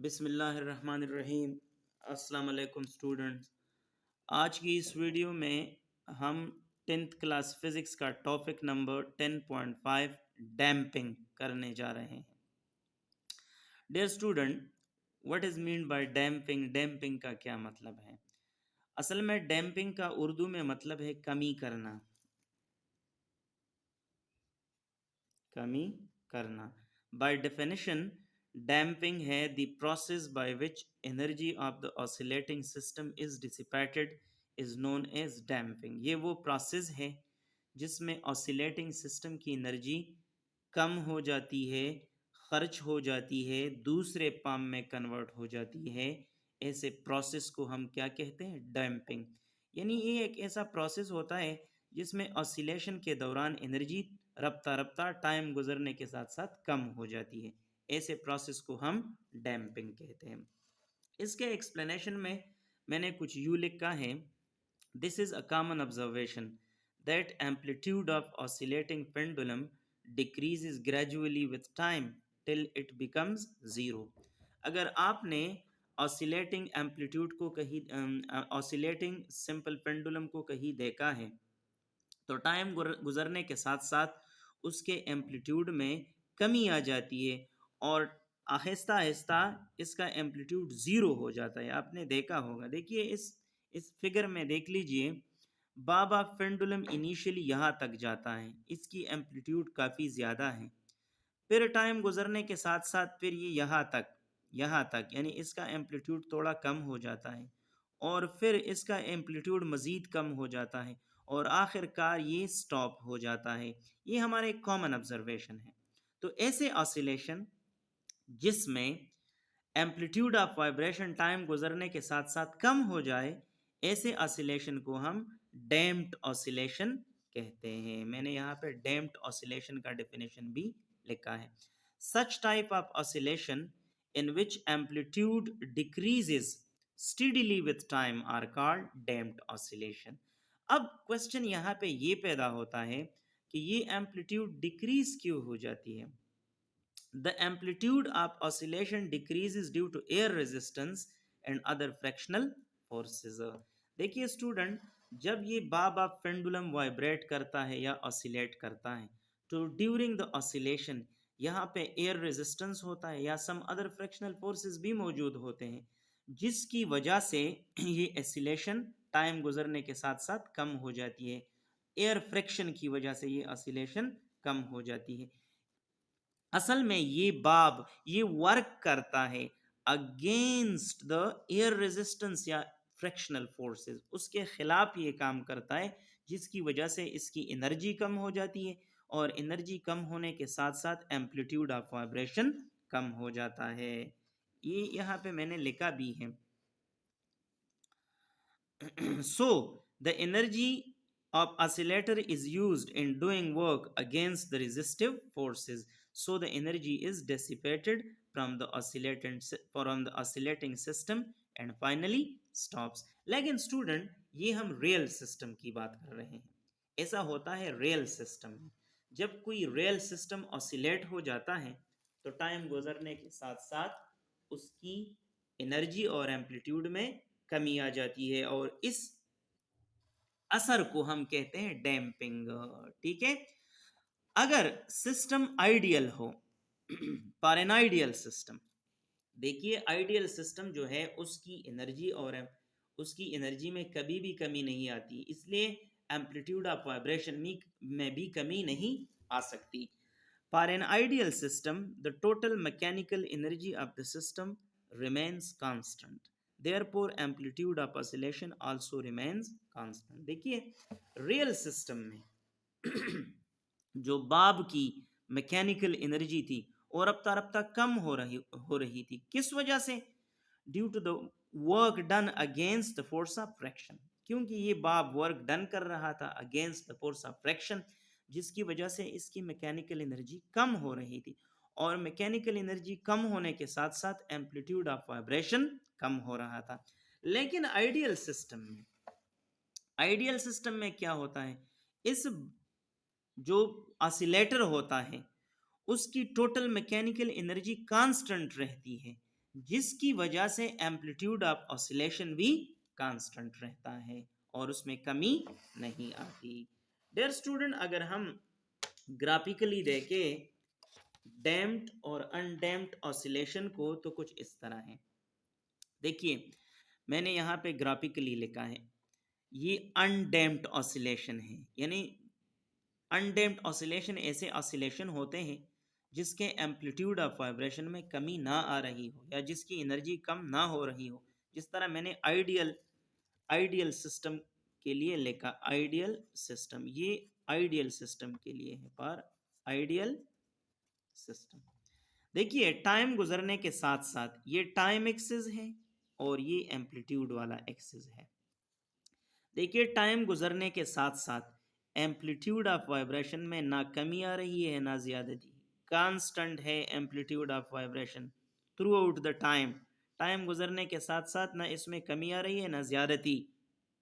बिस्मिल्लाहिर्रहमानिर्रहीम। अस्सलाम वालेकुम स्टूडेंट्स। आज की इस वीडियो में हम 10th क्लास फिज़िक्स का टॉपिक नंबर 10.5 डैम्पिंग करने जा रहे हैं। Dear student, what is mean by damping? Damping का क्या मतलब है? असल में डैम्पिंग का उर्दू में मतलब है कमी करना। कमी करना। बाय डेफिनेशन डैम्पिंग है the process by which energy of the oscillating system is dissipated is known as damping. ये वो प्रोसेस है जिसमें ऑसिलेटिंग सिस्टम की एनर्जी कम हो जाती है, खर्च हो जाती है, दूसरे पाम में कन्वर्ट हो जाती है। ऐसे प्रोसेस को हम क्या कहते हैं? डैम्पिंग। यानी ये एक ऐसा प्रोसेस होता है जिसमें ऑसिलेशन के दौरान एनर्जी रफ्ता रफ्ता टाइम गुजरने के साथ साथ कम हो जाती है। ऐसे प्रोसेस को हम डैम्पिंग कहते हैं। इसके एक्सप्लेनेशन में मैंने कुछ यूँ लिखा है। This is a common observation that amplitude of oscillating pendulum decreases gradually with time till it becomes zero. अगर आपने ऑसिलेटिंग एम्पलीट्यूड को कहीं ऑसिलेटिंग सिंपल पेंडुलम को कहीं देखा है तो टाइम गुजरने के साथ साथ उसके एम्पलीट्यूड में कमी आ जाती है और आहिस्ता आहिस्ता इसका एम्पलीट्यूड ज़ीरो हो जाता है। आपने देखा होगा। देखिए इस फिगर में देख लीजिए। बाबा पेंडुलम इनिशियली यहाँ तक जाता है, इसकी एम्पलीट्यूड काफ़ी ज़्यादा है। फिर टाइम गुजरने के साथ साथ फिर ये यहाँ तक यानी इसका एम्पलीट्यूड थोड़ा कम हो जाता है और फिर इसका एम्पलीट्यूड मज़ीद कम हो जाता है और आखिरकार ये स्टॉप हो जाता है। ये हमारे एक कॉमन ऑब्जर्वेशन है। तो ऐसे ऑसिलेशन जिसमें एम्पलीट्यूड ऑफ वाइब्रेशन टाइम गुजरने के साथ साथ कम हो जाए, ऐसे ऑसिलेशन को हम डैम्प्ड ऑसिलेशन कहते हैं। मैंने यहाँ पे डैम्प्ड ऑसिलेशन का डेफिनेशन भी लिखा है। Such type of oscillation in which amplitude decreases steadily with time are called damped oscillation. अब क्वेश्चन यहाँ पे ये पैदा होता है कि ये एम्पलीट्यूड डिक्रीज क्यों हो जाती है? The amplitude of oscillation decreases due to air resistance and other fractional forces. देखिए स्टूडेंट, जब ये बाब ऑफ पेंडुलम वाइब्रेट करता है या ऑसिलेट करता है तो ड्यूरिंग द ऑसिलेशन यहाँ पे एयर रेजिस्टेंस होता है या सम अदर फ्रैक्शनल फोर्सेस भी मौजूद होते हैं, जिसकी वजह से ये ऑसिलेशन टाइम गुजरने के साथ साथ कम हो जाती है। एयर फ्रिक्शन की वजह से ये ऑसिलेशन कम हो जाती है। असल में ये वर्क करता है अगेंस्ट द एयर रेजिस्टेंस या फ्रैक्शनल फोर्सेस, उसके खिलाफ ये काम करता है, जिसकी वजह से इसकी एनर्जी कम हो जाती है और एनर्जी कम होने के साथ साथ एम्पलीट्यूड ऑफ वाइब्रेशन कम हो जाता है। ये यहाँ पे मैंने लिखा भी है। So, the energy of oscillator is used in doing work against the resistive forces. So, the energy is dissipated from the oscillating system and finally stops. लेकिन स्टूडेंट, ये हम रियल सिस्टम की बात कर रहे हैं। ऐसा होता है रियल सिस्टम में। जब कोई रियल सिस्टम ऑसिलेट हो जाता है तो टाइम गुजरने के साथ साथ उसकी एनर्जी और एम्पलीट्यूड में कमी आ जाती है और इस असर को हम कहते हैं डैम्पिंग। ठीक है। अगर सिस्टम आइडियल हो पर एन आइडियल सिस्टम, देखिए आइडियल सिस्टम जो है उसकी एनर्जी में कभी भी कमी नहीं आती, इसलिए एम्पलीट्यूड ऑफ वाइब्रेशन में भी कमी नहीं आ सकती। For an ideal system, the total mechanical energy of the system remains constant. Therefore, amplitude of oscillation also remains constant. देखिए रियल सिस्टम में जो बाब की मैकेनिकल एनर्जी थी और रफ्ता रफ्ता कम हो रही थी, किस वजह से? Due to the work done against the force of friction, क्योंकि ये बाब वर्क डन कर रहा था against the force of friction, जिसकी वजह से इसकी मैकेनिकल एनर्जी कम हो रही थी और मैकेनिकल एनर्जी कम होने के साथ साथ एम्पलीट्यूड ऑफ वाइब्रेशन कम हो रहा था। लेकिन आइडियल सिस्टम में क्या होता है? इस जो ऑसिलेटर होता है उसकी टोटल मैकेनिकल एनर्जी कांस्टेंट रहती है, जिसकी वजह से एम्पलीट्यूड ऑफ ऑसिलेशन भी कांस्टेंट रहता है और उसमें कमी नहीं आती। डियर स्टूडेंट, अगर हम ग्राफिकली देखें डैम्प्ड और अनडैम्प्ड ऑसिलेशन को तो कुछ इस तरह है। देखिए मैंने यहाँ पे ग्राफिकली लिखा है, ये अनडैम्प्ड ऑसिलेशन है, यानी अनडैम्प्ड ऑसिलेशन ऐसे ऑसिलेशन होते हैं जिसके एम्पलीट्यूड ऑफ वाइब्रेशन में कमी ना आ रही हो या जिसकी एनर्जी कम ना हो रही हो। जिस तरह मैंने आइडियल सिस्टम के लिए लिखा, आइडियल सिस्टम, ये आइडियल सिस्टम के लिए है, पर आइडियल सिस्टम। देखिए टाइम गुजरने के साथ साथ ये टाइम एक्सिस है और ये एम्पलीट्यूड वाला एक्सिस है। देखिए टाइम गुजरने के साथ साथ एम्पलीट्यूड ऑफ वाइब्रेशन में ना कमी आ रही है ना ज्यादती, कांस्टेंट है amplitude of vibration through out the time. Time गुजरने के साथ साथ ना इसमें कमी आ रही है ना ज्यादती,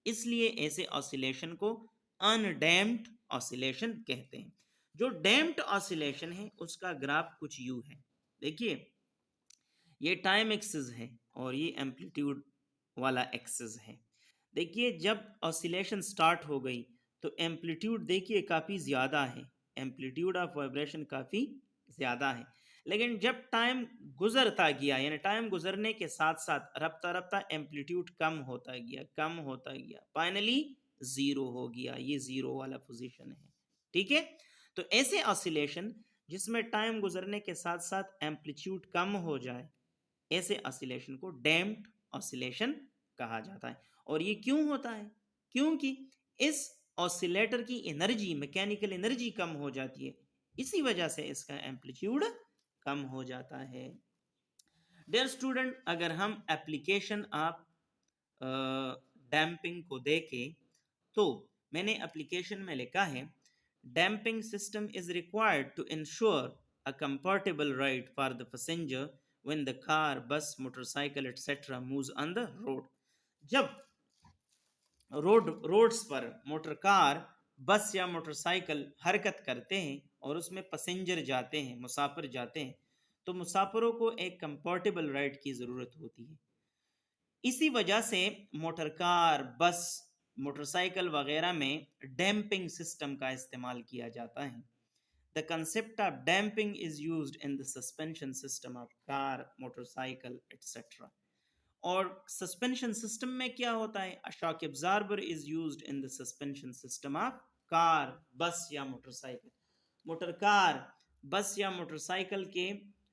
इसलिए ऐसे ऑसिलेशन को अनडैम्प्ड ऑसिलेशन कहते हैं। जो डैम्प्ड ऑसिलेशन है उसका ग्राफ कुछ यूं है। देखिए ये टाइम एक्सिस है और ये एम्पलीट्यूड वाला एक्सिस है। देखिए जब ऑसिलेशन स्टार्ट हो गई तो एम्पलीट्यूड देखिए काफ़ी ज़्यादा है, एम्पलीट्यूड ऑफ वाइब्रेशन काफ़ी ज़्यादा है, लेकिन जब टाइम गुजरता गया यानी टाइम गुजरने के साथ साथ रफ्ता रफ्ता एम्पलीट्यूड कम होता गया, फाइनली ज़ीरो हो गया, ये ज़ीरो वाला पोजीशन है। ठीक है, तो ऐसे ऑसिलेशन जिसमें टाइम गुजरने के साथ साथ एम्पलीट्यूड कम हो जाए, ऐसे ऑसिलेशन को डैम्प्ड ऑसिलेशन कहा जाता है। और ये क्यों होता है? क्योंकि इस ऑसिलेटर की एनर्जी, मैकेनिकल एनर्जी कम हो जाती है, इसी वजह से इसका एम्पलीट्यूड कम हो जाता है। डियर स्टूडेंट, अगर हम एप्लीकेशन ऑफ डैम्पिंग को देखें तो मैंने एप्लीकेशन में लिखा है, damping system is required to ensure a comfortable ride for the passenger when the car, bus, motorcycle etc. moves on the road। जब रोड्स पर मोटर कार, बस या मोटरसाइकिल हरकत करते हैं और उसमें पैसेंजर जाते हैं, मुसाफिर जाते हैं, तो मुसाफिरों को एक कंफर्टेबल राइड की ज़रूरत होती है। इसी वजह से मोटर कार, बस, मोटरसाइकिल वगैरह में डैम्पिंग सिस्टम का इस्तेमाल किया जाता है। The concept of damping is used in the suspension system of car, motorcycle, etc. और सस्पेंशन सिस्टम में क्या होता है? A shock absorber is used in the suspension system of car, बस या मोटरसाइकिल। मोटर कार, बस या मोटरसाइकिल के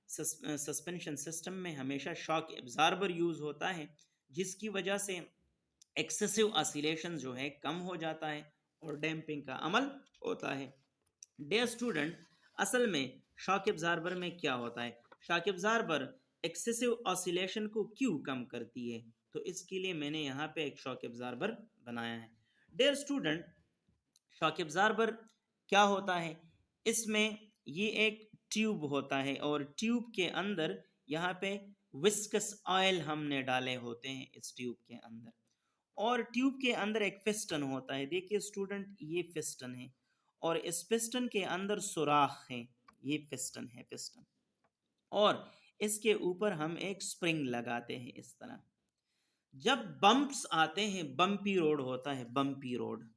सस्पेंशन सिस्टम में हमेशा शॉक एब्जॉर्बर यूज होता है, जिसकी वजह से एक्सेसिव ऑसिलेशन जो है कम हो जाता है और डैम्पिंग का अमल होता है। डियर स्टूडेंट, असल में शॉक एब्जॉर्बर में क्या होता है? शॉक एब्जॉर्बर एक्सेसिव ऑसिलेशन को क्यों कम करती है? तो इसके लिए मैंने यहाँ पे एक शॉक एब्जॉर्बर बनाया है। डियर स्टूडेंट, शॉक एब्जॉर्बर क्या होता है? इसमें ये एक ट्यूब होता है और ट्यूब के अंदर यहाँ पे विस्कस ऑयल हमने डाले होते हैं इस ट्यूब के अंदर, और ट्यूब के अंदर एक पिस्टन होता है। देखिए स्टूडेंट, ये पिस्टन है और इस पिस्टन के अंदर सुराख है, ये पिस्टन है, पिस्टन, और इसके ऊपर हम एक स्प्रिंग लगाते हैं इस तरह। जब बम्प्स आते हैं, बम्पी रोड होता है, बम्पी रोड,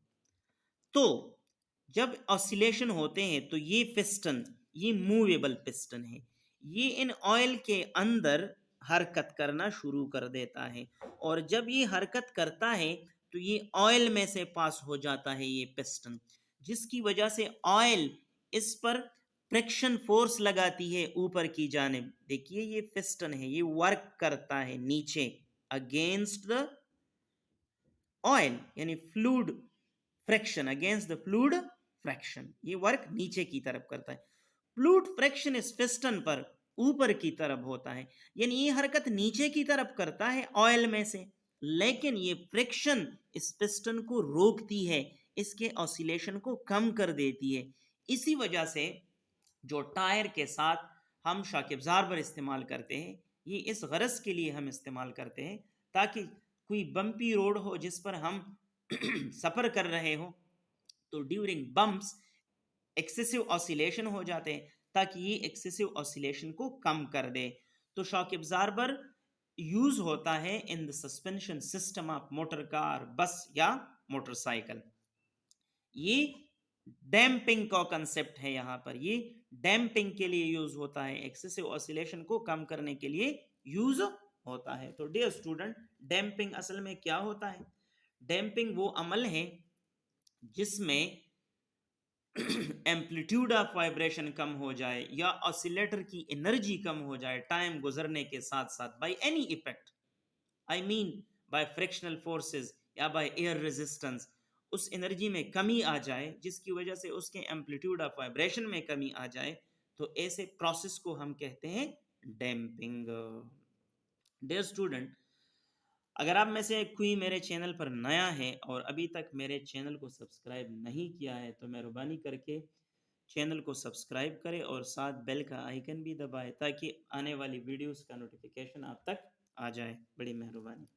तो जब ऑसिलेशन होते हैं तो ये पिस्टन, ये मूवेबल पिस्टन है, ये इन ऑयल के अंदर हरकत करना शुरू कर देता है, और जब ये हरकत करता है तो ये ऑयल में से पास हो जाता है ये पिस्टन, जिसकी वजह से ऑयल इस पर फ्रिक्शन फोर्स लगाती है ऊपर की जानिब। देखिए ये पिस्टन है, ये वर्क करता है नीचे अगेंस्ट द ऑयल, यानी fluid friction, against the fluid friction, ये वर्क नीचे की तरफ करता है। फ्लूड फ्रिक्शन इस पिस्टन पर ऊपर की तरफ होता है, यानी ये हरकत नीचे की तरफ करता है ऑयल में से, लेकिन ये फ्रिक्शन इस पिस्टन को रोकती है, इसके ऑसिलेशन को कम कर देती है। इसी वजह से जो टायर के साथ हम शॉक एब्जॉर्बर इस्तेमाल करते हैं, ये इस गरज के लिए हम इस्तेमाल करते हैं ताकि कोई बम्पी रोड हो जिस पर हम सफ़र कर रहे हो, तो ड्यूरिंग बम्प्स एक्सेसिव ऑसिलेशन हो जाते हैं, ताकि ये एक्सेसिव ऑसिलेशन को कम कर दे। तो शॉक एब्जॉर्बर यूज होता है in the suspension system of motor car, बस या मोटरसाइकिल। ये डैम्पिंग का कंसेप्ट है, यहाँ पर ये डैम्पिंग के लिए यूज होता है, एक्सेसिव ऑसिलेशन को कम करने के लिए यूज होता है। तो डियर स्टूडेंट, डैम्पिंग असल में क्या होता है? डैम्पिंग वो अमल है जिसमें एम्पलीट्यूड ऑफ वाइब्रेशन कम हो जाए या ऑसिलेटर की एनर्जी कम हो जाए टाइम गुजरने के साथ साथ, by any effect, I mean by frictional forces या बाय एयर रेजिस्टेंस, उस एनर्जी में कमी आ जाए जिसकी वजह से उसके एम्पलीट्यूड ऑफ वाइब्रेशन में कमी आ जाए, तो ऐसे प्रोसेस को हम कहते हैं डैम्पिंग। डियर स्टूडेंट, अगर आप में से कोई मेरे चैनल पर नया है और अभी तक मेरे चैनल को सब्सक्राइब नहीं किया है तो मेहरबानी करके चैनल को सब्सक्राइब करें और साथ बेल का आइकन भी दबाएं ताकि आने वाली वीडियोस का नोटिफिकेशन आप तक आ जाए। बड़ी मेहरबानी।